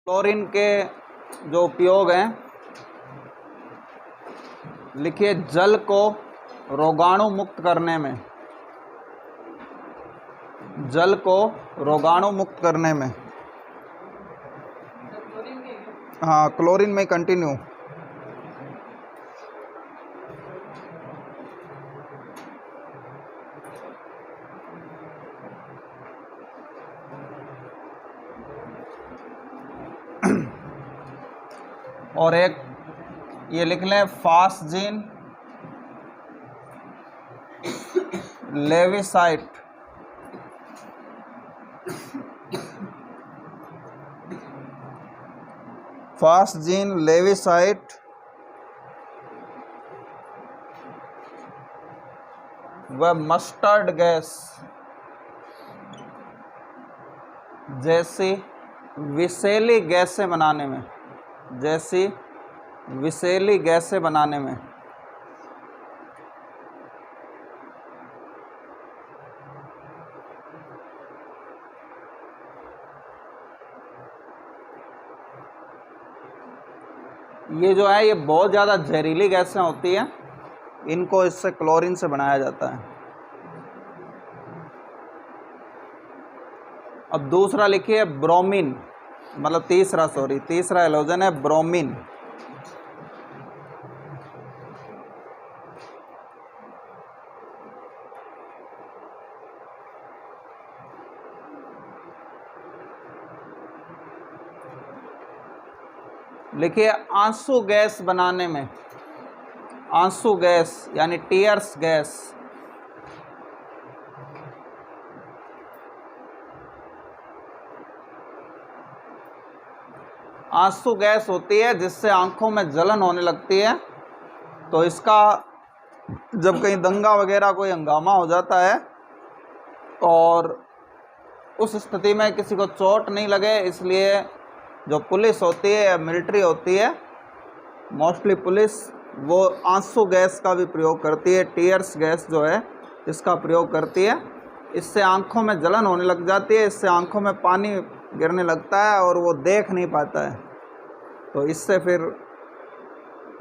Chlorine के जो उपयोग हैं, लिखिए जल को रोगाणु मुक्त करने में, जल को रोगाणु मुक्त करने में। हाँ, क्लोरीन में कंटिन्यू। और एक ये लिख लें, फास्जीन लेविसाइट, फास्जीन लेविसाइट व मस्टर्ड गैस जैसी विषैली गैसें बनाने में, जैसी विषैली गैसें बनाने में। ये जो है, ये बहुत ज़्यादा जहरीली गैसें होती हैं, इनको इससे क्लोरीन से बनाया जाता है। अब दूसरा लिखिए ब्रोमीन, मतलब तीसरा हैलोजन है ब्रोमीन। लिखिए आंसू गैस बनाने में, आंसू गैस यानी टीयर्स गैस, आंसू गैस होती है जिससे आंखों में जलन होने लगती है। तो इसका जब कहीं दंगा वगैरह कोई हंगामा हो जाता है और उस स्थिति में किसी को चोट नहीं लगे, इसलिए जो पुलिस होती है या मिलिट्री होती है, मोस्टली पुलिस, वो आंसू गैस का भी प्रयोग करती है, टीयर्स गैस जो है इसका प्रयोग करती है। इससे आंखों में जलन होने लग जाती है, इससे आंखों में पानी गिरने लगता है और वो देख नहीं पाता है, तो इससे फिर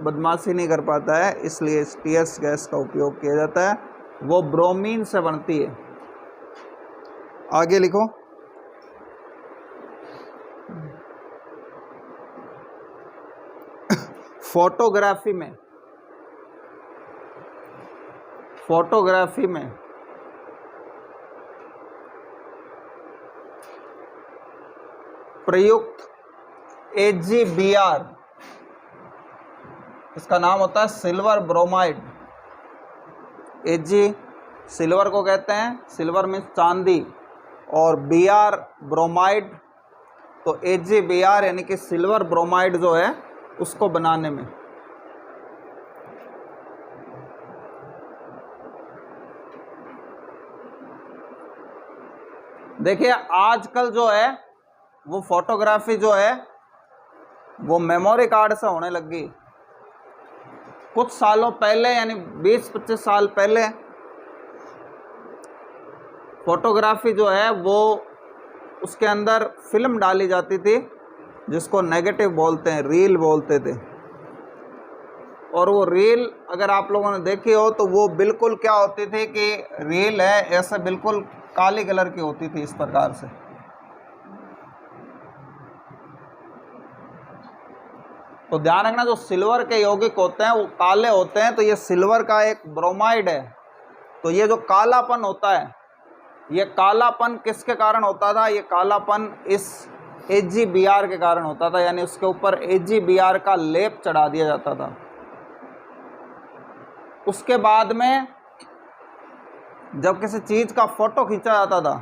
बदमाशी नहीं कर पाता है, इसलिए इस टीयर्स गैस का उपयोग किया जाता है। वो ब्रोमीन से बनती है। आगे लिखो। फोटोग्राफी में, फोटोग्राफी में प्रयुक्त AgBr, इसका नाम होता है सिल्वर ब्रोमाइड। Ag सिल्वर को कहते हैं, सिल्वर मीन्स चांदी, और Br ब्रोमाइड, तो AgBr यानी कि सिल्वर ब्रोमाइड जो है उसको बनाने में। देखिए आजकल जो है वो फोटोग्राफी जो है वो मेमोरी कार्ड से होने लगी। कुछ सालों पहले यानी 20-25 साल पहले फोटोग्राफी जो है वो उसके अंदर फिल्म डाली जाती थी जिसको नेगेटिव बोलते हैं, रील बोलते थे। और वो रील अगर आप लोगों ने देखी हो तो वो बिल्कुल क्या होती थी कि रील है ऐसे बिल्कुल काली कलर की होती थी, इस प्रकार से। तो ध्यान रखना, जो सिल्वर के यौगिक होते हैं वो काले होते हैं, तो ये सिल्वर का एक ब्रोमाइड है। तो ये जो कालापन होता है, ये कालापन किसके कारण होता था? ये कालापन इस AgBr के कारण होता था, यानी उसके ऊपर AgBr का लेप चढ़ा दिया जाता था। उसके बाद में जब किसी चीज़ का फोटो खींचा जाता था,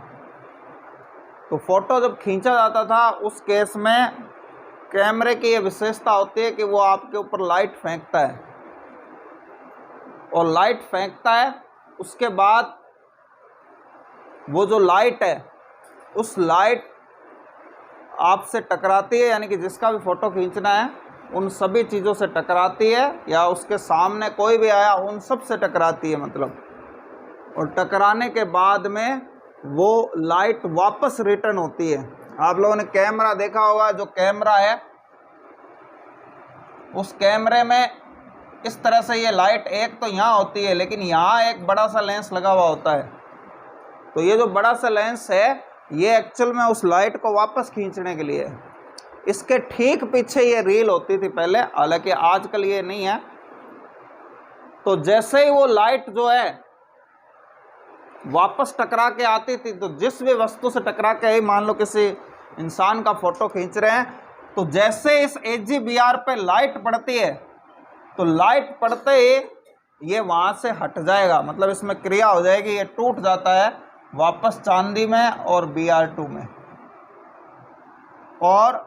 तो फोटो जब खींचा जाता था उस केस में कैमरे की ये विशेषता होती है कि वो आपके ऊपर लाइट फेंकता है, और लाइट फेंकता है, उसके बाद वो जो लाइट है उस लाइट आपसे टकराती है, यानी कि जिसका भी फ़ोटो खींचना है उन सभी चीज़ों से टकराती है, या उसके सामने कोई भी आया उन सब से टकराती है मतलब। और टकराने के बाद में वो लाइट वापस रिटर्न होती है, आप लोगों ने कैमरा देखा होगा, जो कैमरा है उस कैमरे में इस तरह से ये लाइट एक तो यहाँ होती है, लेकिन यहाँ एक बड़ा सा लेंस लगा हुआ होता है। तो ये जो बड़ा सा लेंस है ये एक्चुअल में उस लाइट को वापस खींचने के लिए, इसके ठीक पीछे ये रील होती थी पहले, हालांकि आजकल ये नहीं है। तो जैसे ही वो लाइट जो है वापस टकरा के आती थी, तो जिस भी वस्तु से टकरा के, मान लो किसी इंसान का फोटो खींच रहे हैं, तो जैसे इस AGVR पे लाइट पड़ती है तो लाइट पड़ते ही ये वहाँ से हट जाएगा, मतलब इसमें क्रिया हो जाएगी, ये टूट जाता है वापस चांदी में और BR2 में। और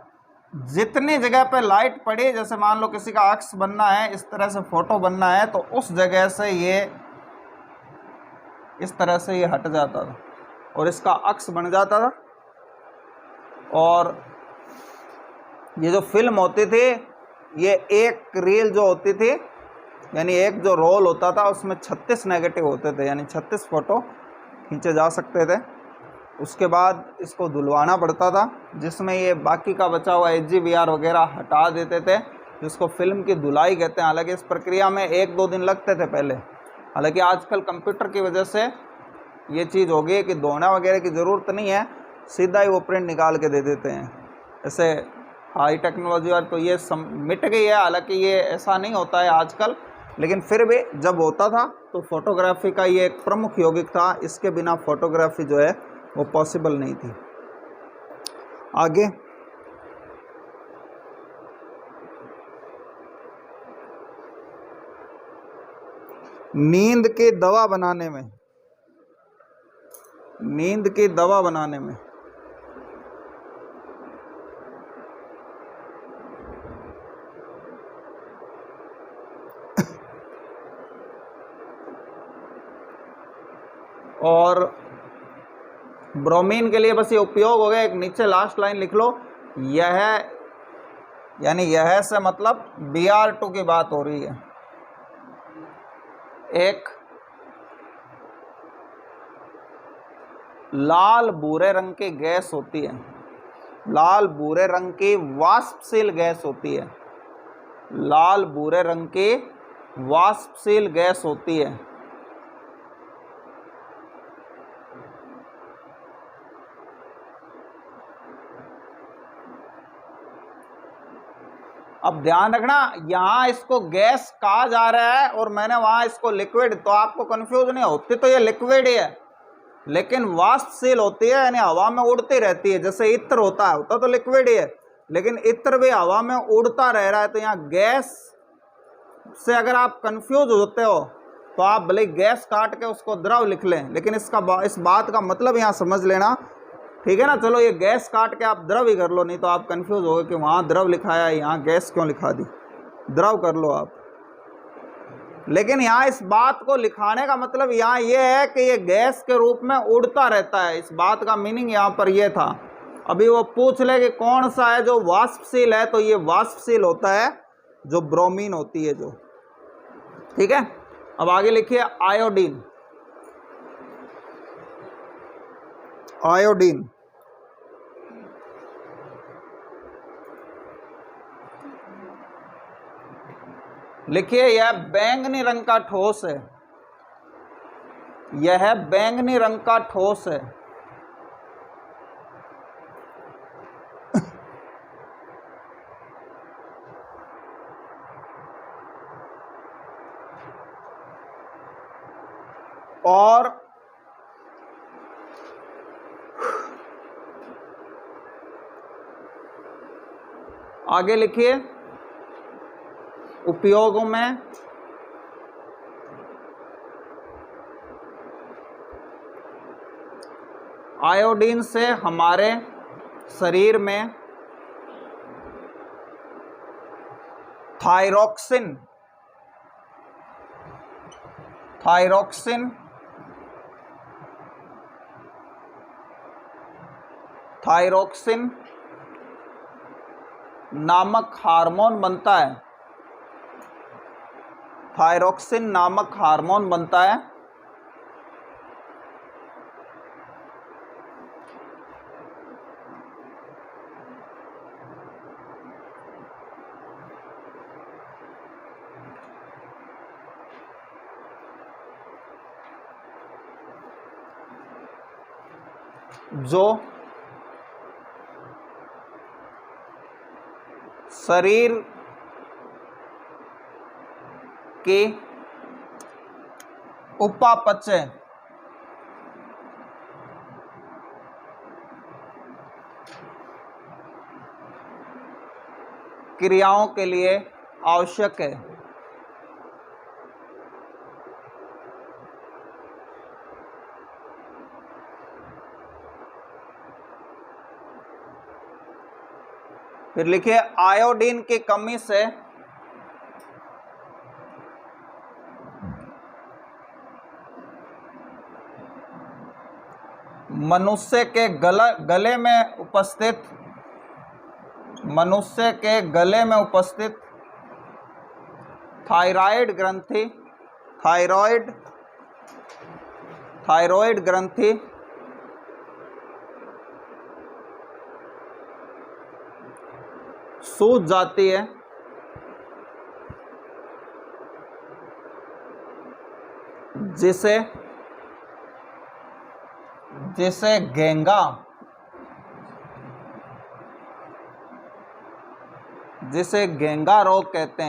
जितनी जगह पे लाइट पड़ी, जैसे मान लो किसी का अक्स बनना है, इस तरह से फोटो बनना है, तो उस जगह से ये इस तरह से ये हट जाता था और इसका अक्स बन जाता था। और ये जो फिल्म होती थी, ये एक रील जो होती थी, यानी एक जो रोल होता था, उसमें 36 नेगेटिव होते थे, यानी 36 फोटो खींचे जा सकते थे। उसके बाद इसको धुलवाना पड़ता था, जिसमें ये बाकी का बचा हुआ AGVR वगैरह हटा देते थे, जिसको फिल्म की धुलाई कहते हैं। हालांकि इस प्रक्रिया में 1-2 दिन लगते थे पहले, हालांकि आजकल कंप्यूटर की वजह से ये चीज़ हो गई है कि धोना वगैरह की ज़रूरत नहीं है, सीधा ही वो प्रिंट निकाल के दे देते हैं। ऐसे हाई टेक्नोलॉजी और तो ये मिट गई है, हालांकि ये ऐसा नहीं होता है आजकल, लेकिन फिर भी जब होता था तो फोटोग्राफी का ये एक प्रमुख यौगिक था, इसके बिना फोटोग्राफी जो है वो पॉसिबल नहीं थी। आगे नींद की दवा बनाने में, नींद की दवा बनाने में और ब्रोमीन के लिए बस ये उपयोग हो गया। एक नीचे लास्ट लाइन लिख लो, यह यानी यह से मतलब BR2 की बात हो रही है। एक लाल भूरे रंग की गैस होती है, लाल भूरे रंग की वाष्पशील गैस होती है, लाल भूरे रंग की वाष्पशील गैस होती है। अब ध्यान रखना, यहाँ इसको गैस कहा जा रहा है और मैंने वहां इसको लिक्विड, तो आपको कंफ्यूज नहीं होती, तो ये लिक्विड ही है, लेकिन वाष्पशील होती है, यानी हवा में उड़ती रहती है। जैसे इत्र होता तो लिक्विड ही है, लेकिन इत्र भी हवा में उड़ता रह रहा है। तो यहाँ गैस से अगर आप कंफ्यूज होते हो तो आप भले गैस काट के उसको द्रव लिख लें, लेकिन इस बात का मतलब यहाँ समझ लेना, ठीक है ना। चलो ये गैस काट के आप द्रव ही कर लो, नहीं तो आप कंफ्यूज हो गए कि वहाँ द्रव लिखाया है, यहाँ गैस क्यों लिखा दी, द्रव कर लो आप। लेकिन यहाँ इस बात को लिखाने का मतलब यहाँ ये है कि ये गैस के रूप में उड़ता रहता है, इस बात का मीनिंग यहाँ पर ये था। अभी वो पूछ ले कि कौन सा है जो वाष्पशील है, तो ये वाष्पशील होता है जो ब्रोमीन होती है जो, ठीक है। अब आगे लिखिए आयोडीन, आयोडीन लिखिए, यह बैंगनी रंग का ठोस है, यह बैंगनी रंग का ठोस है। और आगे लिखिए उपयोगों में आयोडीन से हमारे शरीर में थायरोक्सिन, थायरोक्सिन थायरोक्सिन नामक हार्मोन बनता है, थायरोक्सिन नामक हार्मोन बनता है। जो शरीर की उपापचय क्रियाओं के लिए आवश्यक है। फिर लिखिए आयोडीन की कमी से मनुष्य के गले में उपस्थित थायराइड ग्रंथि सूज जाती है, जिसे घेंगा रोग कहते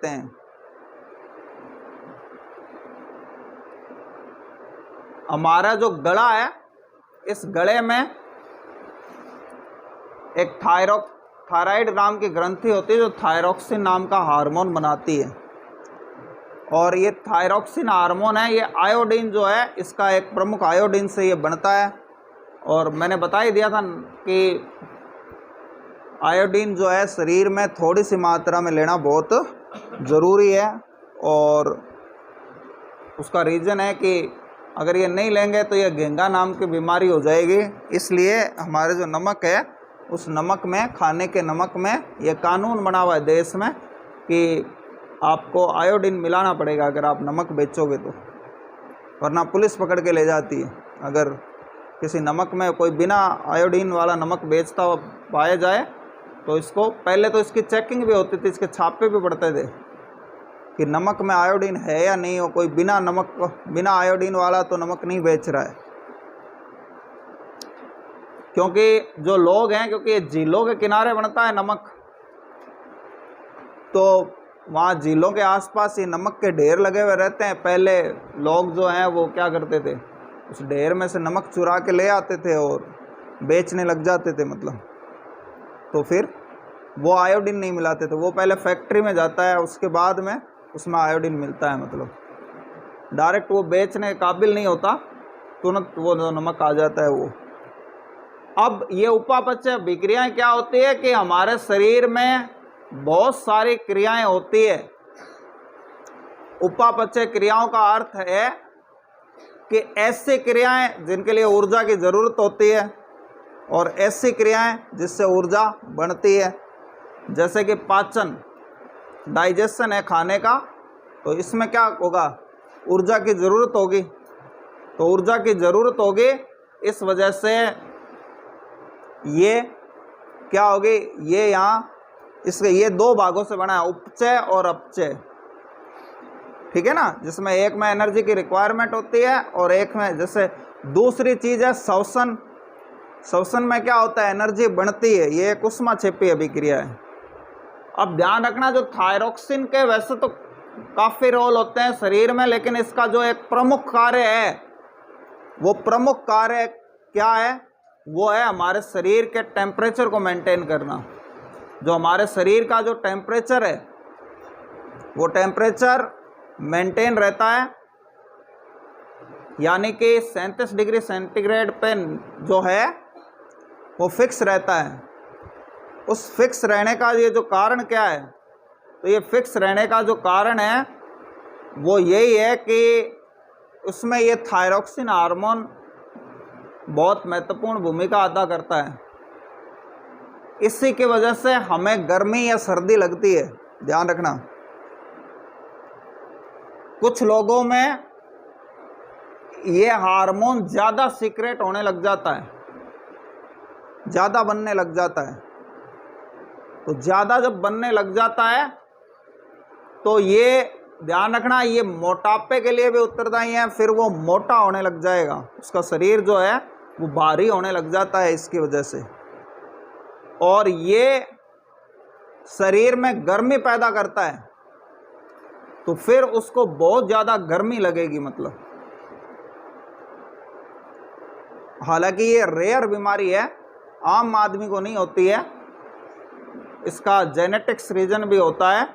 हैं, हमारा जो गला है, इस गले में एक थायराइड नाम की ग्रंथि होती है जो थायरोक्सिन नाम का हार्मोन बनाती है। और ये थायरोक्सिन हार्मोन है, ये आयोडीन जो है इसका एक प्रमुख आयोडीन से ये बनता है। और मैंने बता ही दिया था कि आयोडीन जो है शरीर में थोड़ी सी मात्रा में लेना बहुत ज़रूरी है। और उसका रीज़न है कि अगर ये नहीं लेंगे तो ये घेंगा नाम की बीमारी हो जाएगी। इसलिए हमारे जो नमक है, उस नमक में, खाने के नमक में ये कानून बना हुआ है देश में कि आपको आयोडीन मिलाना पड़ेगा अगर आप नमक बेचोगे तो, वरना पुलिस पकड़ के ले जाती है। अगर किसी नमक में कोई बिना आयोडीन वाला नमक बेचता हुआ पाया जाए तो इसको, पहले तो इसकी चेकिंग भी होती थी, इसके छापे भी पड़ते थे कि नमक में आयोडीन है या नहीं हो। कोई बिना आयोडीन वाला तो नमक नहीं बेच रहा है। क्योंकि जो लोग हैं, क्योंकि ये झीलों के किनारे बनता है नमक, तो वहाँ झीलों के आसपास ये नमक के ढेर लगे हुए रहते हैं। पहले लोग जो हैं वो क्या करते थे, उस ढेर में से नमक चुरा के ले आते थे और बेचने लग जाते थे, मतलब। तो फिर वो आयोडीन नहीं मिलाते थे, वो पहले फैक्ट्री में जाता है, उसके बाद में उसमें आयोडीन मिलता है। मतलब डायरेक्ट वो बेचने के काबिल नहीं होता, तुरंत वो जो नमक आ जाता है वो। अब ये उपापचय विक्रियाएं क्या होती है कि हमारे शरीर में बहुत सारी क्रियाएं होती है। उपापचय क्रियाओं का अर्थ है कि ऐसी क्रियाएं जिनके लिए ऊर्जा की ज़रूरत होती है और ऐसी क्रियाएं जिससे ऊर्जा बनती है। जैसे कि पाचन, डाइजेशन है खाने का, तो इसमें क्या होगा, ऊर्जा की ज़रूरत होगी। तो ऊर्जा की ज़रूरत होगी, इस वजह से ये क्या होगी, ये यहाँ इसके ये दो भागों से बना है, उपचय और अपचय। ठीक है ना, जिसमें एक में एनर्जी की रिक्वायरमेंट होती है और एक में, जैसे दूसरी चीज़ है श्वसन। श्वसन में क्या होता है, एनर्जी बनती है, ये एक ऊष्माक्षेपी अभिक्रिया है। अब ध्यान रखना, जो थायरोक्सिन के वैसे तो काफ़ी रोल होते हैं शरीर में, लेकिन इसका जो एक प्रमुख कार्य है, वो प्रमुख कार्य क्या है, वो है हमारे शरीर के टेम्परेचर को मेंटेन करना। जो हमारे शरीर का जो टेम्परेचर है, वो टेम्परेचर मेंटेन रहता है, यानी कि 37 डिग्री सेंटीग्रेड पे जो है वो फिक्स रहता है। उस फिक्स रहने का ये जो कारण क्या है, तो ये फिक्स रहने का जो कारण है वो यही है कि उसमें ये थायरोक्सिन हार्मोन बहुत महत्वपूर्ण भूमिका अदा करता है। इसी की वजह से हमें गर्मी या सर्दी लगती है। ध्यान रखना, कुछ लोगों में ये हार्मोन ज़्यादा सीक्रेट होने लग जाता है, ज़्यादा बनने लग जाता है। तो ज़्यादा जब बनने लग जाता है तो ये ध्यान रखना, ये मोटापे के लिए भी उत्तरदायी है, फिर वो मोटा होने लग जाएगा, उसका शरीर जो है वो भारी होने लग जाता है इसकी वजह से, और ये शरीर में गर्मी पैदा करता है, तो फिर उसको बहुत ज़्यादा गर्मी लगेगी मतलब। हालांकि ये रेयर बीमारी है, आम आदमी को नहीं होती है, इसका जेनेटिक्स रीजन भी होता है,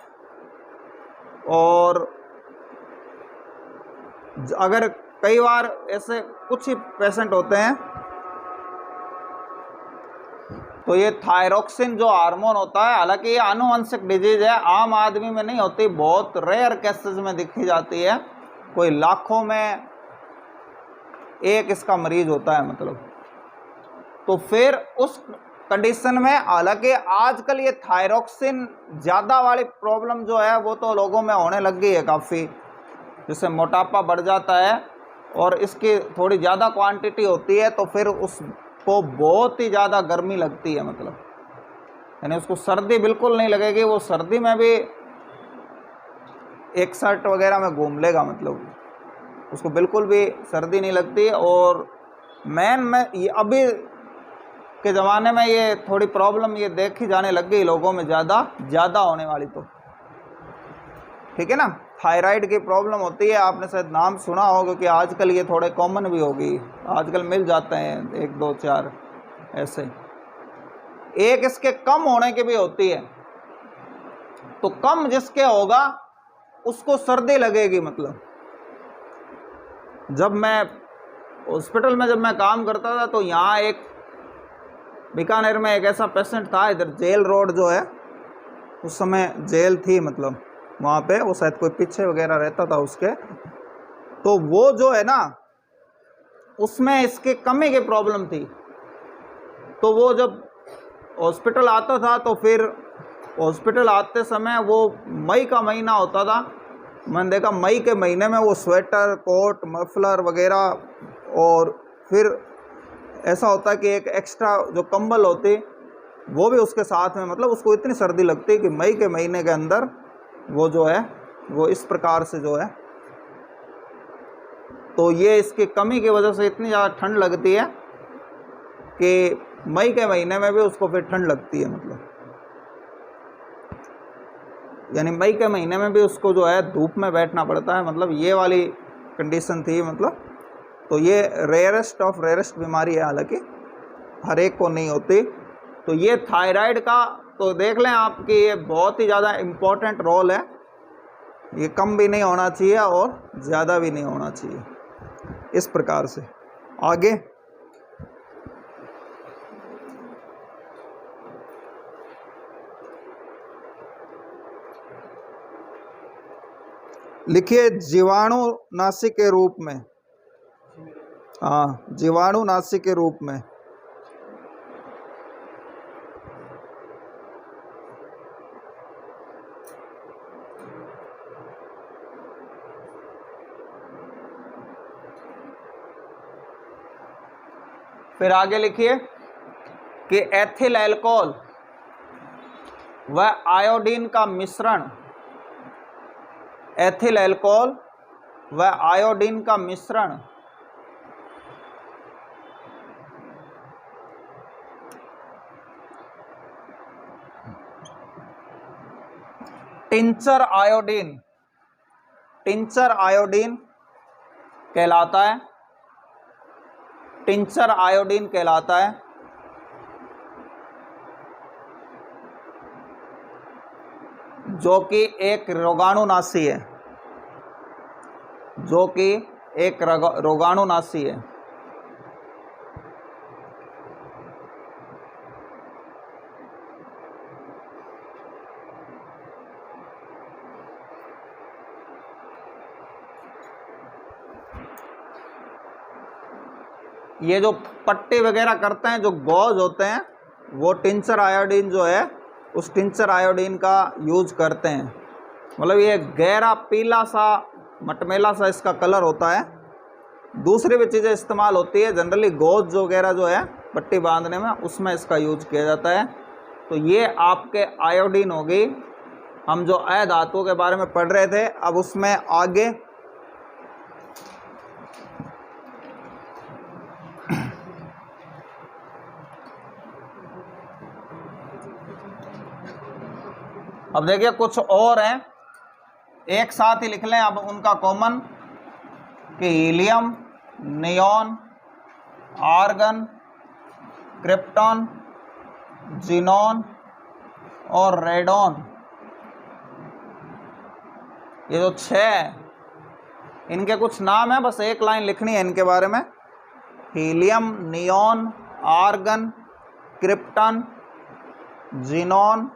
और अगर कई बार ऐसे कुछ ही पेशेंट होते हैं तो ये थायरॉक्सिन जो हार्मोन होता है, हालांकि ये आनुवंशिक डिजीज है, आम आदमी में नहीं होती, बहुत रेयर केसेस में दिखी जाती है, कोई लाखों में एक इसका मरीज होता है मतलब। तो फिर उस कंडीशन में, हालांकि आजकल ये थायरॉक्सिन ज़्यादा वाली प्रॉब्लम जो है वो तो लोगों में होने लग गई है काफ़ी, जिससे मोटापा बढ़ जाता है और इसकी थोड़ी ज़्यादा क्वांटिटी होती है, तो फिर उसको बहुत ही ज़्यादा गर्मी लगती है मतलब, यानी उसको सर्दी बिल्कुल नहीं लगेगी, वो सर्दी में भी एक शर्ट वगैरह में घूम लेगा मतलब, उसको बिल्कुल भी सर्दी नहीं लगती। और मेन में ये अभी के ज़माने में ये थोड़ी प्रॉब्लम ये देखी जाने लग गई लोगों में, ज़्यादा होने वाली, तो ठीक है ना। थायराइड की प्रॉब्लम होती है, आपने शायद नाम सुना होगा कि आजकल ये थोड़े कॉमन भी होगी, आजकल मिल जाते हैं 1 2 4 ऐसे। एक इसके कम होने की भी होती है, तो कम जिसके होगा उसको सर्दी लगेगी मतलब। जब मैं हॉस्पिटल में मैं काम करता था, तो यहाँ एक बीकानेर में एक ऐसा पेशेंट था, इधर जेल रोड जो है, उस समय जेल थी मतलब वहाँ पे, वो शायद कोई पीछे वगैरह रहता था उसके, तो वो जो है ना उसमें इसकी कमी की प्रॉब्लम थी। तो वो जब हॉस्पिटल आता था, तो फिर हॉस्पिटल आते समय वो मई का महीना होता था, मैंने देखा मई के महीने में वो स्वेटर, कोट, मफलर वगैरह, और फिर ऐसा होता कि एक एक्स्ट्रा जो कंबल होती वो भी उसके साथ में, मतलब उसको इतनी सर्दी लगती कि मई के महीने के अंदर वो जो है वो इस प्रकार से जो है, तो ये इसकी कमी की वजह से इतनी ज़्यादा ठंड लगती है कि मई के महीने में भी उसको फिर ठंड लगती है मतलब, यानी मई के महीने में भी उसको जो है धूप में बैठना पड़ता है मतलब, ये वाली कंडीशन थी मतलब। तो ये रेयरेस्ट ऑफ रेयरेस्ट बीमारी है, हालांकि हर एक को नहीं होती। तो ये थायराइड का तो देख लें आप कि ये बहुत ही ज़्यादा इम्पोर्टेंट रोल है, ये कम भी नहीं होना चाहिए और ज़्यादा भी नहीं होना चाहिए, इस प्रकार से। आगे लिखिए जीवाणुनाशी के रूप में, हाँ जीवाणुनाशी के रूप में। फिर आगे लिखिए कि एथिल अल्कोहल व आयोडीन का मिश्रण, एथिल अल्कोहल व आयोडीन का मिश्रण टिंचर आयोडीन कहलाता है, टिंचर आयोडीन कहलाता है। जो कि एक रोगाणुनाशी है, जो कि एक रोगाणुनाशी है। ये जो पट्टी वगैरह करते हैं, जो गॉज होते हैं, वो टिंचर आयोडीन जो है उस टिंचर आयोडीन का यूज करते हैं। मतलब ये गहरा पीला सा मटमेला सा इसका कलर होता है। दूसरी भी चीज़ें इस्तेमाल होती है, जनरली गॉज वगैरह जो है पट्टी बांधने में, उसमें इसका यूज किया जाता है। तो ये आपके आयोडीन होगी, हम जो अधातुओं के बारे में पढ़ रहे थे, अब उसमें आगे अब देखिए कुछ और हैं, एक साथ ही लिख लें अब उनका कॉमन, कि helium, neon, argon, krypton, xenon और रेडॉन। ये जो 6 हैं इनके कुछ नाम हैं, बस एक लाइन लिखनी है इनके बारे में। Helium, neon, argon, krypton, xenon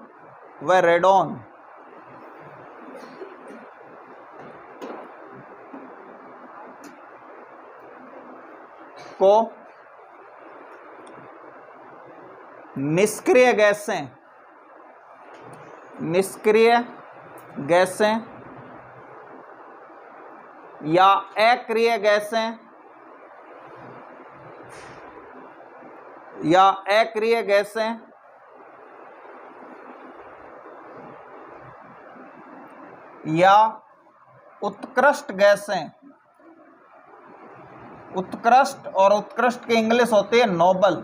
व रेडॉन। को निष्क्रिय गैसें, निष्क्रिय गैसें या अक्रिय गैसें या अक्रिय गैसें या उत्कृष्ट गैसें। उत्कृष्ट और उत्कृष्ट की इंग्लिश होती है नोबल।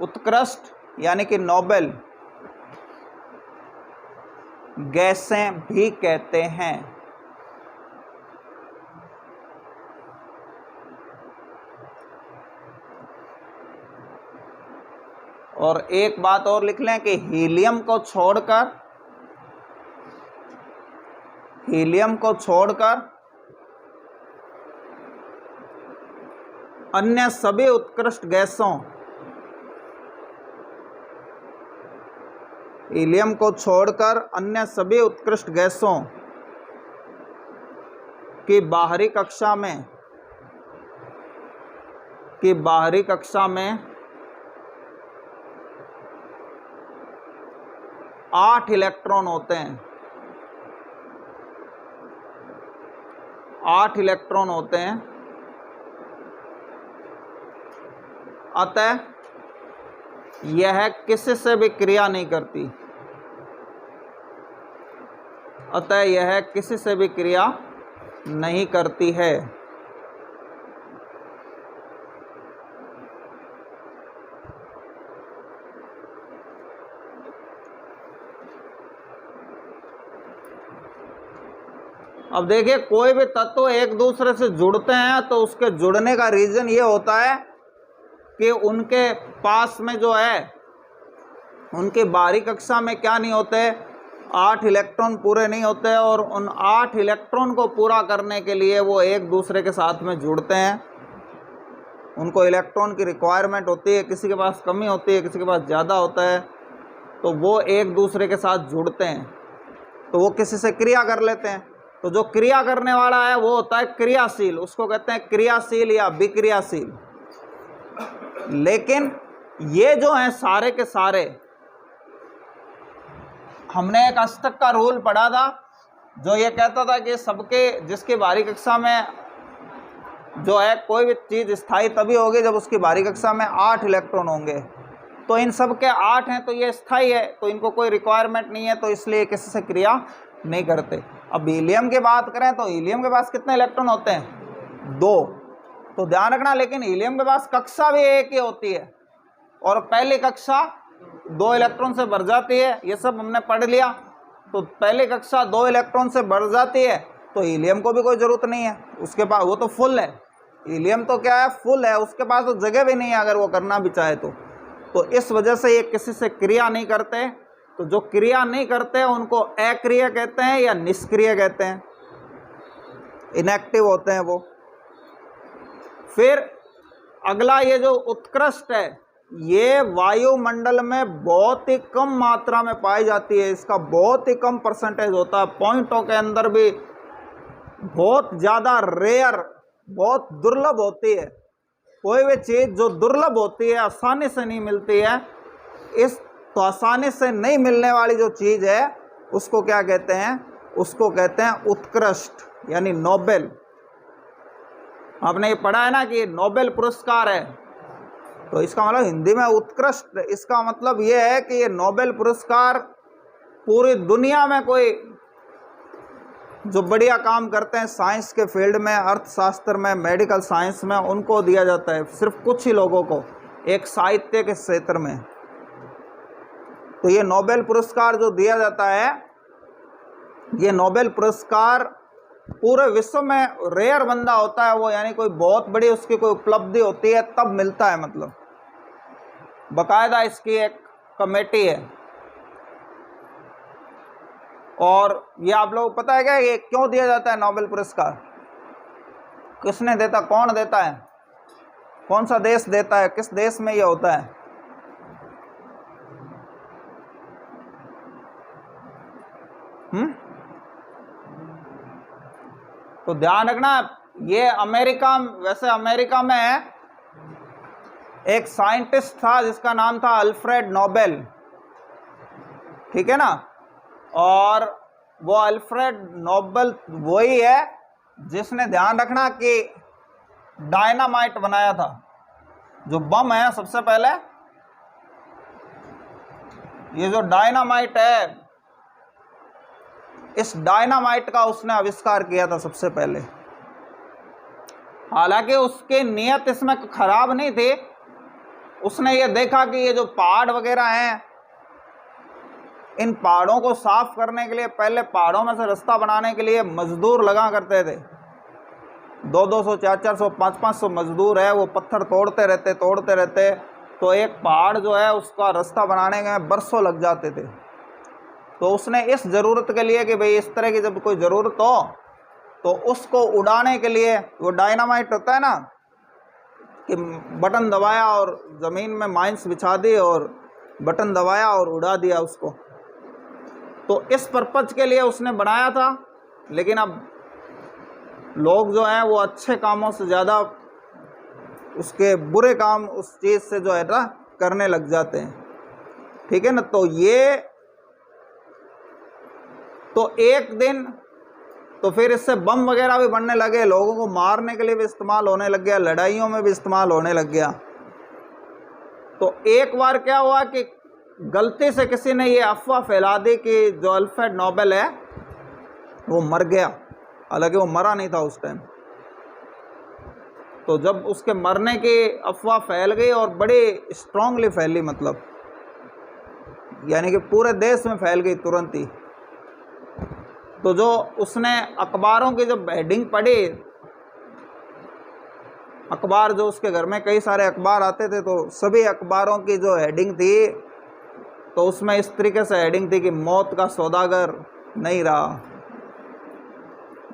उत्कृष्ट यानी कि नोबेल गैसें भी कहते हैं। और एक बात और लिख लें कि हीलियम को छोड़कर अन्य सभी उत्कृष्ट गैसों, हीलियम को छोड़कर अन्य सभी उत्कृष्ट गैसों की बाहरी कक्षा में 8 इलेक्ट्रॉन होते हैं। 8 इलेक्ट्रॉन होते हैं। अतः यह किसी से भी क्रिया नहीं करती। अतः यह किसी से भी क्रिया नहीं करती है। अब देखिए कोई भी तत्व एक दूसरे से जुड़ते हैं तो उसके जुड़ने का रीजन ये होता है कि उनके पास में जो है उनकी बाहरी कक्षा में क्या नहीं होते, 8 इलेक्ट्रॉन पूरे नहीं होते और उन 8 इलेक्ट्रॉन को पूरा करने के लिए वो एक दूसरे के साथ में जुड़ते हैं। उनको इलेक्ट्रॉन की रिक्वायरमेंट होती है, किसी के पास कमी होती है, किसी के पास ज़्यादा होता है, तो वो एक दूसरे के साथ जुड़ते हैं तो वो किसी से क्रिया कर लेते हैं। तो जो क्रिया करने वाला है वो होता है क्रियाशील, उसको कहते हैं क्रियाशील या विक्रियाशील। लेकिन ये जो हैं सारे के सारे, हमने एक अष्टक का रूल पढ़ा था जो ये कहता था कि सबके जिसकी बाहरी कक्षा में जो है कोई भी चीज़ स्थायी तभी होगी जब उसकी बाहरी कक्षा में 8 इलेक्ट्रॉन होंगे। तो इन सब के 8 हैं तो ये स्थायी है, तो इनको कोई रिक्वायरमेंट नहीं है, तो इसलिए किसी से क्रिया नहीं करते। अब हीलियम की बात करें तो हीलियम के पास कितने इलेक्ट्रॉन होते हैं? 2। तो ध्यान रखना, लेकिन हीलियम के पास कक्षा भी एक ही होती है और पहली कक्षा 2 इलेक्ट्रॉन से भर जाती है। ये सब हमने पढ़ लिया। तो पहली कक्षा 2 इलेक्ट्रॉन से भर जाती है तो हीलियम को भी कोई ज़रूरत नहीं है, उसके पास वो तो फुल है। हीलियम तो क्या है, फुल है, उसके पास तो जगह भी नहीं है अगर वो करना भी चाहे तो इस वजह से ये किसी से क्रिया नहीं करते। तो जो क्रिया नहीं करते उनको अक्रिय कहते हैं या निष्क्रिय कहते हैं, इनएक्टिव होते हैं वो। फिर अगला ये जो उत्कृष्ट है, ये वायुमंडल में बहुत ही कम मात्रा में पाई जाती है, इसका बहुत ही कम परसेंटेज होता है, पॉइंटों के अंदर भी बहुत ज़्यादा रेयर, बहुत दुर्लभ होती है। कोई भी चीज़ जो दुर्लभ होती है, आसानी से नहीं मिलती है, तो आसानी से नहीं मिलने वाली जो चीज़ है उसको क्या कहते हैं? उसको कहते हैं उत्कृष्ट यानी नोबेल। आपने ये पढ़ा है ना कि नोबेल पुरस्कार है, तो इसका मतलब हिंदी में उत्कृष्ट, इसका मतलब ये है कि ये नोबेल पुरस्कार पूरी दुनिया में कोई जो बढ़िया काम करते हैं साइंस के फील्ड में, अर्थशास्त्र में, मेडिकल साइंस में, उनको दिया जाता है, सिर्फ कुछ ही लोगों को, एक साहित्य के क्षेत्र में। तो ये नोबेल पुरस्कार जो दिया जाता है, ये नोबेल पुरस्कार पूरे विश्व में रेयर बंदा होता है वो, यानी कोई बहुत बड़ी उसकी कोई उपलब्धि होती है तब मिलता है, मतलब बाकायदा इसकी एक कमेटी है। और ये आप लोगों को पता है क्या ये क्यों दिया जाता है नोबेल पुरस्कार? किसने देता, कौन देता है, कौन सा देश देता है, किस देश में ये होता है? तो ध्यान रखना, ये अमेरिका, वैसे अमेरिका में एक साइंटिस्ट था जिसका नाम था अल्फ्रेड नोबेल, ठीक है ना। और वो अल्फ्रेड नोबेल वही है जिसने, ध्यान रखना, कि डायनामाइट बनाया था, जो बम है सबसे पहले, ये जो डायनामाइट है, इस डायनामाइट का उसने आविष्कार किया था सबसे पहले। हालांकि उसकी नीयत इसमें खराब नहीं थी, उसने ये देखा कि ये जो पहाड़ वगैरह हैं, इन पहाड़ों को साफ करने के लिए पहले पहाड़ों में से रास्ता बनाने के लिए मजदूर लगा करते थे, 200, 400, 500 मजदूर है, वो पत्थर तोड़ते रहते, तो एक पहाड़ जो है उसका रास्ता बनाने में बरसों लग जाते थे। तो उसने इस ज़रूरत के लिए कि भाई इस तरह की जब कोई ज़रूरत हो तो उसको उड़ाने के लिए, वो डायनामाइट होता है ना, कि बटन दबाया और ज़मीन में माइंस बिछा दी और बटन दबाया और उड़ा दिया उसको, तो इस पर्पज़ के लिए उसने बनाया था। लेकिन अब लोग जो हैं वो अच्छे कामों से ज़्यादा उसके बुरे काम उस चीज़ से जो है ना करने लग जाते हैं, ठीक है ना। तो एक दिन तो फिर इससे बम वगैरह भी बनने लगे, लोगों को मारने के लिए भी इस्तेमाल होने लग गया, लड़ाइयों में भी इस्तेमाल होने लग गया। तो एक बार क्या हुआ कि गलती से किसी ने ये अफवाह फैला दी कि जो अल्फ्रेड नोबेल है वो मर गया, हालांकि वो मरा नहीं था उस टाइम। तो जब उसके मरने की अफवाह फैल गई और बड़ी स्ट्रांगली फैली, मतलब यानी कि पूरे देश में फैल गई तुरंत ही, तो जो उसने अखबारों की जब हेडिंग पढ़ी, अखबार जो उसके घर में कई सारे अखबार आते थे, तो सभी अखबारों की जो हेडिंग थी तो उसमें इस तरीके से हेडिंग थी कि मौत का सौदागर नहीं रहा,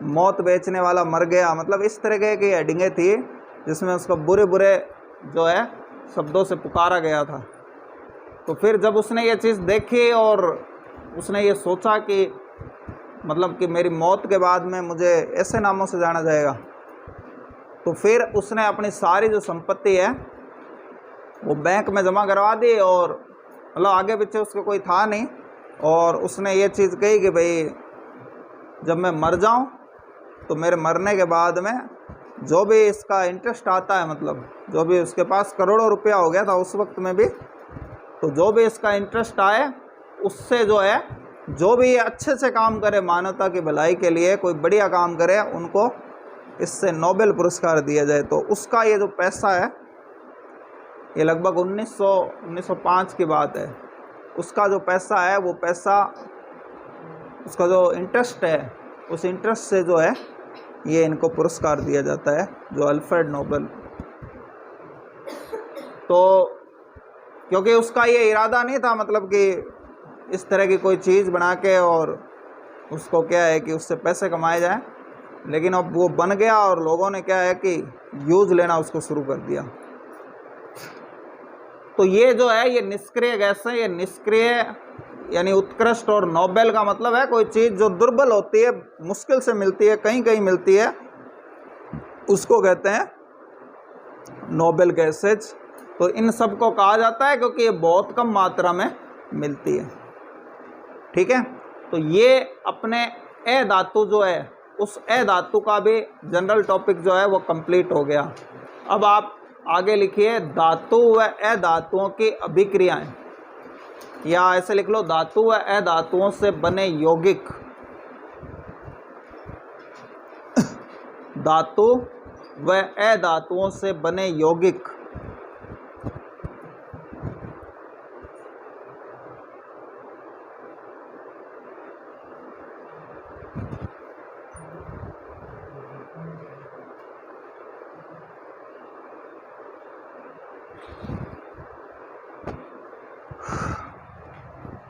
मौत बेचने वाला मर गया, मतलब इस तरह की हेडिंगें थी जिसमें उसको बुरे बुरे जो है शब्दों से पुकारा गया था। तो फिर जब उसने ये चीज़ देखी और उसने ये सोचा कि मतलब कि मेरी मौत के बाद में मुझे ऐसे नामों से जाना जाएगा, तो फिर उसने अपनी सारी जो संपत्ति है वो बैंक में जमा करवा दी, और मतलब आगे पीछे उसके कोई था नहीं, और उसने ये चीज़ कही कि भाई जब मैं मर जाऊं तो मेरे मरने के बाद में जो भी इसका इंटरेस्ट आता है, मतलब जो भी उसके पास करोड़ों रुपया हो गया था उस वक्त में भी, तो जो भी इसका इंटरेस्ट आए उससे जो है, जो भी ये अच्छे से काम करे मानवता की भलाई के लिए, कोई बढ़िया काम करे, उनको इससे नोबेल पुरस्कार दिया जाए। तो उसका ये जो पैसा है, ये लगभग 1905 की बात है, उसका जो पैसा है वो पैसा, उसका जो इंटरेस्ट है, उस इंटरेस्ट से जो है ये इनको पुरस्कार दिया जाता है, जो अल्फ्रेड नोबेल। तो क्योंकि उसका ये इरादा नहीं था, मतलब कि इस तरह की कोई चीज़ बना के और उसको क्या है कि उससे पैसे कमाए जाएं, लेकिन अब वो बन गया और लोगों ने क्या है कि यूज लेना उसको शुरू कर दिया। तो ये जो है ये निष्क्रिय गैस है, ये निष्क्रिय यानी उत्कृष्ट, और नोबेल का मतलब है कोई चीज़ जो दुर्बल होती है, मुश्किल से मिलती है, कहीं कहीं मिलती है, उसको कहते हैं नोबेल गैसेज। तो इन सब को कहा जाता है क्योंकि ये बहुत कम मात्रा में मिलती है, ठीक है। तो ये अपने ए धातु जो है, उस ए धातु का भी जनरल टॉपिक जो है वो कंप्लीट हो गया। अब आप आगे लिखिए धातु व अधातुओं की अभिक्रियाएं, या ऐसे लिख लो धातु व अधातुओं से बने यौगिक। धातु व अधातुओं से बने यौगिक।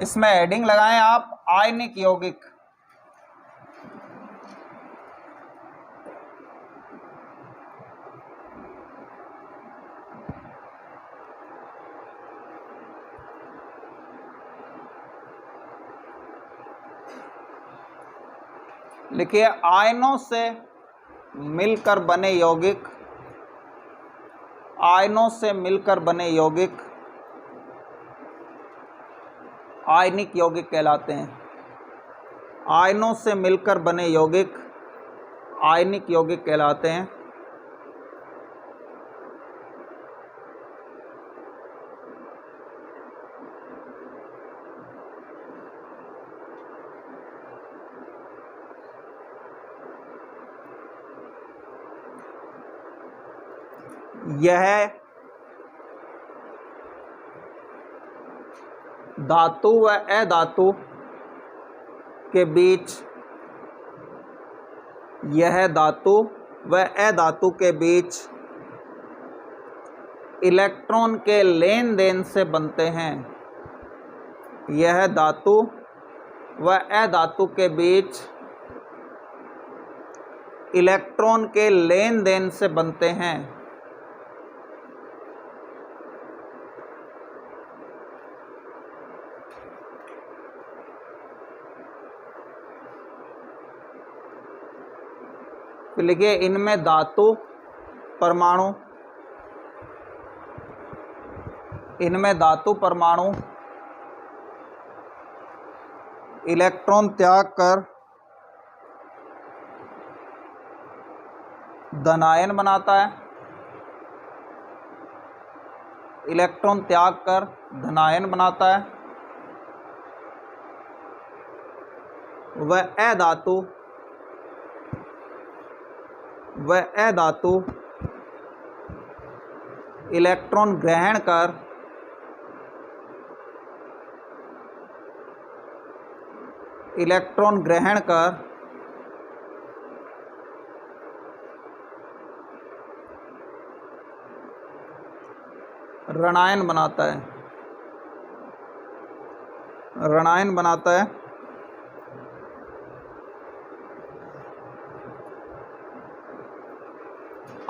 इसमें हेडिंग लगाएं आप आयनिक यौगिक। लिखिए आयनों से मिलकर बने यौगिक। आयनों से मिलकर बने यौगिक आयनिक यौगिक कहलाते हैं। आयनों से मिलकर बने यौगिक आयनिक यौगिक कहलाते हैं। यह धातु व अधातु के बीच यह धातु व अधातु के बीच इलेक्ट्रॉन के लेन देन से बनते हैं। यह धातु व अधातु के बीच इलेक्ट्रॉन के लेन देन से बनते हैं। तो लिखिए इनमें धातु परमाणु इलेक्ट्रॉन त्याग कर धनायन बनाता है। इलेक्ट्रॉन त्याग कर धनायन बनाता है। वह अधातु इलेक्ट्रॉन ग्रहण कर ऋणायन बनाता है।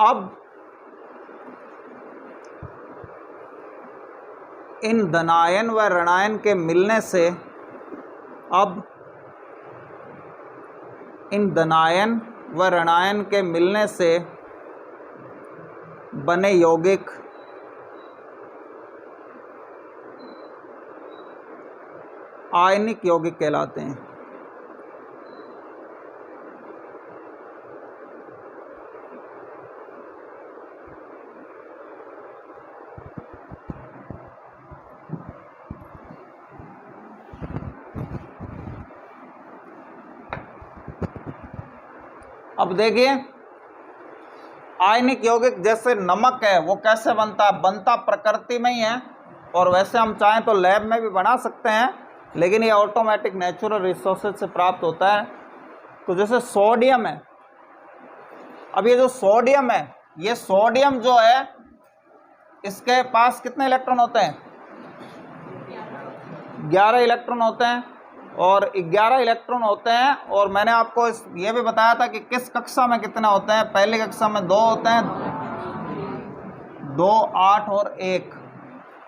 अब इन धनायन व ऋणायन के मिलने से बने यौगिक आयनिक यौगिक कहलाते हैं। अब देखिए आयनिक यौगिक जैसे नमक है वो कैसे बनता प्रकृति में ही है, और वैसे हम चाहें तो लैब में भी बना सकते हैं, लेकिन ये ऑटोमेटिक नेचुरल रिसोर्सेज से प्राप्त होता है। तो जैसे सोडियम है, अब ये जो सोडियम है, ये सोडियम जो है इसके पास कितने इलेक्ट्रॉन होते हैं? 11 इलेक्ट्रॉन होते हैं, और 11 इलेक्ट्रॉन होते हैं। और मैंने आपको ये भी बताया था कि किस कक्षा में कितने होते हैं। पहली कक्षा में 2 होते हैं, 2, 8 और 1।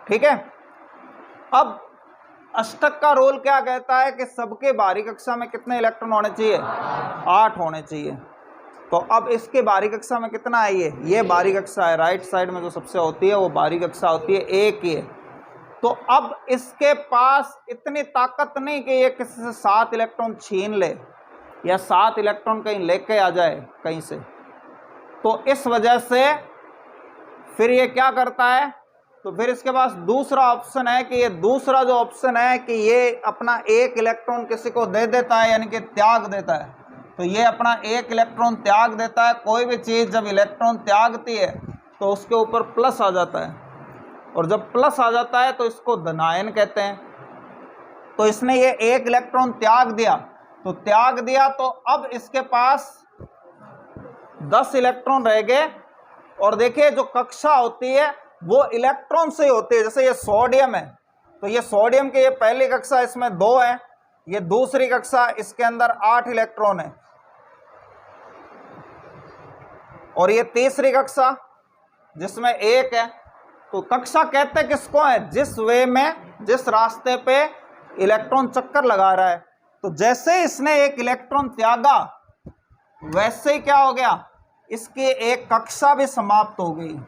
ठीक है। अब अष्टक का रोल क्या कहता है कि सबके बाहरी कक्षा में कितने इलेक्ट्रॉन होने चाहिए? 8 होने चाहिए। तो अब इसके बाहरी कक्षा में कितना है? ये बाहरी कक्षा है, राइट साइड में जो सबसे होती है वो बाहरी कक्षा होती है, 1 ही है। तो अब इसके पास इतनी ताकत नहीं कि ये किसी से 7 इलेक्ट्रॉन छीन ले या 7 इलेक्ट्रॉन कहीं लेके आ जाए कहीं से। तो इस वजह से फिर ये क्या करता है, तो फिर इसके पास दूसरा ऑप्शन है कि ये दूसरा जो ऑप्शन है कि ये अपना एक इलेक्ट्रॉन किसी को दे देता है, यानी कि त्याग देता है। तो ये अपना एक इलेक्ट्रॉन त्याग देता है। कोई भी चीज़ जब इलेक्ट्रॉन त्यागती है तो उसके ऊपर प्लस आ जाता है, और जब प्लस आ जाता है तो इसको धनायन कहते हैं। तो इसने ये एक इलेक्ट्रॉन त्याग दिया, तो त्याग दिया तो अब इसके पास 10 इलेक्ट्रॉन रह गए। और देखिए जो कक्षा होती है वो इलेक्ट्रॉन से ही होती है। जैसे ये सोडियम है, तो ये सोडियम की ये पहली कक्षा, इसमें 2 है, ये दूसरी कक्षा, इसके अंदर 8 इलेक्ट्रॉन है, और ये तीसरी कक्षा जिसमें 1 है। तो कक्षा कहते हैं किसको है, जिस वे में, जिस रास्ते पे इलेक्ट्रॉन चक्कर लगा रहा है। तो जैसे इसने एक इलेक्ट्रॉन त्यागा वैसे ही क्या हो गया, इसकी एक कक्षा भी समाप्त हो गई।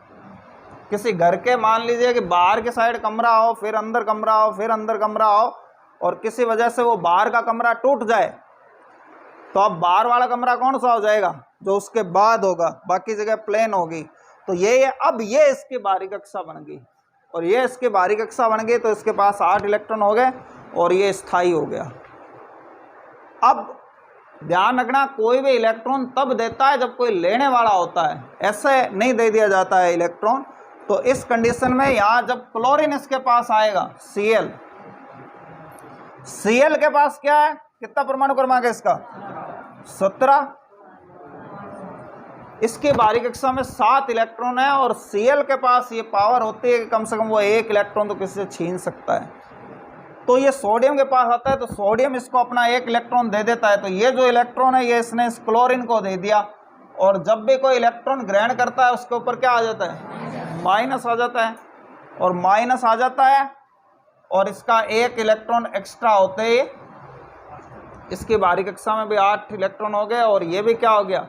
किसी घर के मान लीजिए कि बाहर के साइड कमरा हो, फिर अंदर कमरा हो, फिर अंदर कमरा हो, और किसी वजह से वो बाहर का कमरा टूट जाए, तो अब बाहर वाला कमरा कौन सा हो जाएगा, जो उसके बाद होगा, बाकी जगह प्लेन होगी। तो ये अब ये इसकी बाहरी कक्षा बन गई, और ये इसकी बाहरी कक्षा बन गई, तो इसके पास 8 इलेक्ट्रॉन हो गए और ये स्थायी हो गया। अब ध्यान रखना, कोई भी इलेक्ट्रॉन तब देता है जब कोई लेने वाला होता है, ऐसे नहीं दे दिया जाता है इलेक्ट्रॉन। तो इस कंडीशन में यहाँ जब क्लोरीन इसके पास आएगा, Cl के पास क्या है, कितना परमाणु क्रमांक है इसका, 17। इसकी बाहरी कक्षा में 7 इलेक्ट्रॉन है, और Cl के पास ये पावर होती है कि कम से कम वो 1 इलेक्ट्रॉन तो किसी से छीन सकता है। तो ये सोडियम के पास आता है, तो सोडियम इसको अपना 1 इलेक्ट्रॉन दे देता है। तो ये जो इलेक्ट्रॉन है ये इसने इस क्लोरीन को दे दिया, और जब भी कोई इलेक्ट्रॉन ग्रहण करता है उसके ऊपर क्या आ जाता है, माइनस आ जाता है, और माइनस आ जाता है, और इसका 1 इलेक्ट्रॉन एक्स्ट्रा होते ही इसकी बाहरी कक्षा में भी 8 इलेक्ट्रॉन हो गए, और ये भी क्या हो गया,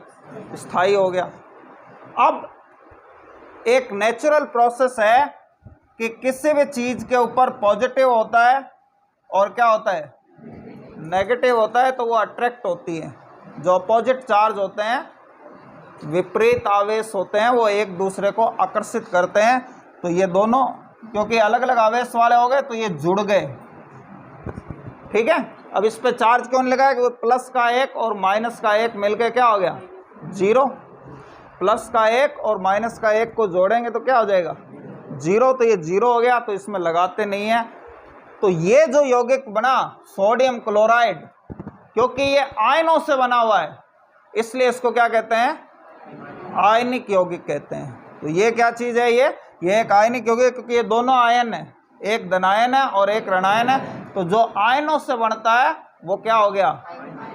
स्थायी हो गया। अब एक नेचुरल प्रोसेस है कि किसी भी चीज़ के ऊपर पॉजिटिव होता है और क्या होता है, नेगेटिव होता है, तो वो अट्रैक्ट होती है। जो अपोजिट चार्ज होते हैं, विपरीत आवेश होते हैं, वो एक दूसरे को आकर्षित करते हैं। तो ये दोनों क्योंकि अलग अलग आवेश वाले हो गए तो ये जुड़ गए, ठीक है। अब इस पे चार्ज क्यों लगा है कि प्लस का 1 और माइनस का 1 मिलके क्या हो गया, 0। प्लस का 1 और माइनस का 1 को जोड़ेंगे तो क्या हो जाएगा, 0। तो ये 0 हो गया, तो इसमें लगाते नहीं है। तो ये जो यौगिक बना सोडियम क्लोराइड, क्योंकि ये आयनों से बना हुआ है इसलिए इसको क्या कहते हैं, आयनिक यौगिक कहते हैं। तो ये क्या चीज़ है, ये एक आयनिक यौगिक, क्योंकि ये दोनों आयन है, एक धनायन है और एक ऋणायन है। तो जो आयनों से बनता है वो क्या हो गया,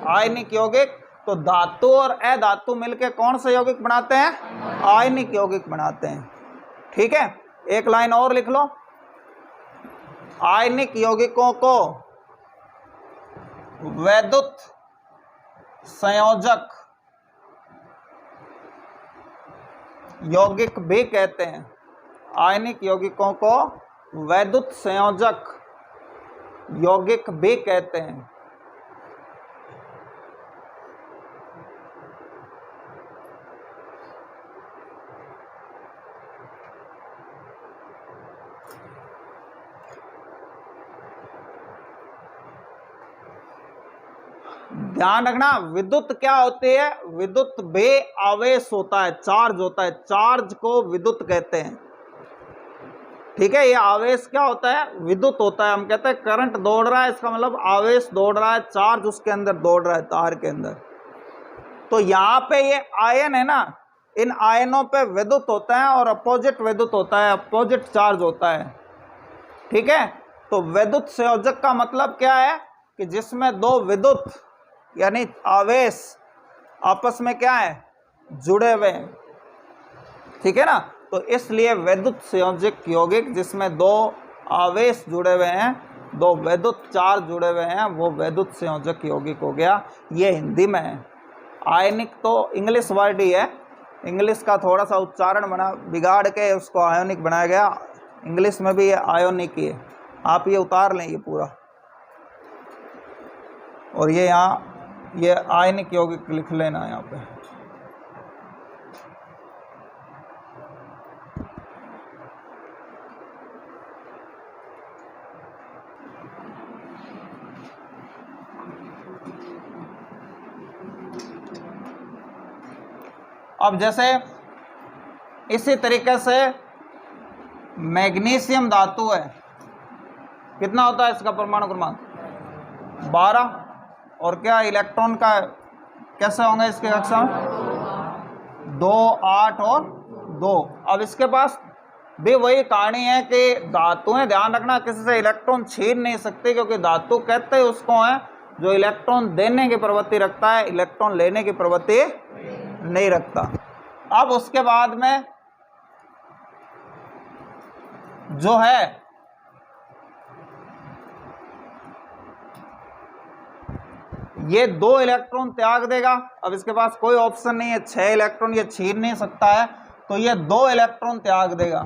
आयनिक यौगिक। तो धातु और अधातु मिलके कौन सा यौगिक बनाते हैं, आयनिक यौगिक बनाते हैं, ठीक है। एक लाइन और लिख लो, आयनिक यौगिकों को वैद्युत संयोजक यौगिक भी कहते हैं। आयनिक यौगिकों को वैद्युत संयोजक यौगिक भी कहते हैं। ध्यान रखना, विद्युत क्या होती है, विद्युत बे आवेश होता है, चार्ज होता है, चार्ज को विद्युत कहते हैं, ठीक है। ये आवेश क्या होता है, विद्युत होता है। हम कहते हैं करंट दौड़ रहा है, इसका मतलब आवेश दौड़ रहा है, चार्ज उसके अंदर दौड़ रहा है, तार के अंदर। तो यहाँ पे ये आयन है ना, इन आयनों पे विद्युत होता है और अपोजिट विद्युत होता है, अपोजिट चार्ज होता है, ठीक है। तो विद्युत संयोजक का मतलब क्या है कि जिसमें दो विद्युत यानी आवेश आपस में क्या है, जुड़े हुए हैं, ठीक है ना। तो इसलिए विद्युत संयोजक यौगिक जिसमें दो आवेश जुड़े हुए हैं, दो विद्युत चार्ज जुड़े हुए हैं, वो विद्युत संयोजक यौगिक हो गया। ये हिंदी में है। आयनिक तो इंग्लिश वर्ड ही है, इंग्लिश का थोड़ा सा उच्चारण बना बिगाड़ के उसको आयोनिक बनाया गया। इंग्लिश में भी ये आयोनिक ही है, आप ये उतार लें ये पूरा, और ये यहाँ ये आयनिक यौगिक लिख लेना यहाँ पे। अब जैसे इसी तरीके से मैग्नीशियम धातु है, कितना होता है इसका परमाणु क्रमांक 12, और क्या इलेक्ट्रॉन का कैसे होंगे इसके कक्षा में 2, 8 और 2। अब इसके पास भी वही कहानी है कि धातुएं, ध्यान रखना, किसी से इलेक्ट्रॉन छीन नहीं सकती, क्योंकि धातु कहते हैं उसको है जो इलेक्ट्रॉन देने की प्रवृत्ति रखता है, इलेक्ट्रॉन लेने की प्रवृत्ति नहीं रखता। अब उसके बाद में जो है ये 2 इलेक्ट्रॉन त्याग देगा। अब इसके पास कोई ऑप्शन नहीं है, 6 इलेक्ट्रॉन ये छीन नहीं सकता है, तो ये 2 इलेक्ट्रॉन त्याग देगा।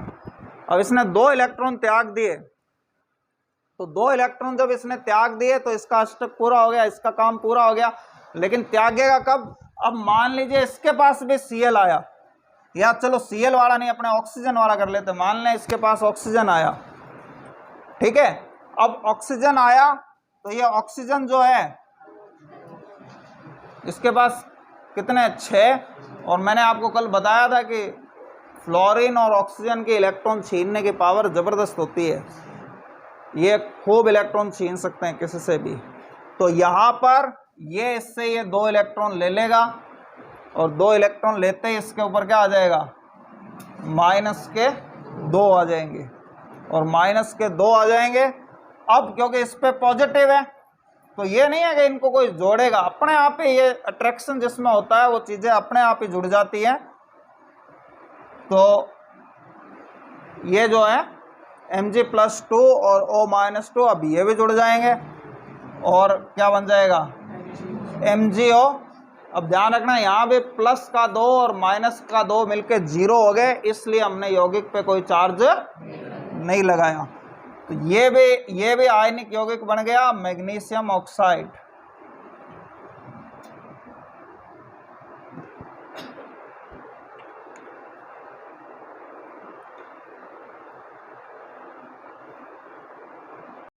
अब इसने 2 इलेक्ट्रॉन त्याग दिए, तो 2 इलेक्ट्रॉन जब इसने त्याग दिए तो इसका अष्टक पूरा हो गया, इसका काम पूरा हो गया। लेकिन त्यागेगा कब? अब मान लीजिए इसके पास भी Cl आया, या चलो Cl वाला नहीं, अपने ऑक्सीजन वाला कर लेते। मान लें इसके पास ऑक्सीजन आया, ठीक है। अब ऑक्सीजन आया तो ये ऑक्सीजन जो है इसके पास कितने 6, और मैंने आपको कल बताया था कि फ्लोरीन और ऑक्सीजन के इलेक्ट्रॉन छीनने की पावर ज़बरदस्त होती है, ये खूब इलेक्ट्रॉन छीन सकते हैं किसी से भी। तो यहाँ पर ये इससे ये 2 इलेक्ट्रॉन ले लेगा, और 2 इलेक्ट्रॉन लेते ही इसके ऊपर क्या आ जाएगा -2 आ जाएंगे, और -2 आ जाएंगे। अब क्योंकि इस पे पॉजिटिव है तो ये नहीं है कि इनको कोई जोड़ेगा, अपने आप ही ये अट्रैक्शन जिसमें होता है वो चीज़ें अपने आप ही जुड़ जाती हैं। तो ये जो है Mg+2 और O-2, अब ये भी जुड़ जाएंगे, और क्या बन जाएगा MgO। अब ध्यान रखना यहाँ भी प्लस का 2 और माइनस का 2 मिलके 0 हो गए, इसलिए हमने यौगिक पे कोई चार्ज नहीं लगाया। तो ये भी आयनिक यौगिक बन गया मैग्नीशियम ऑक्साइड।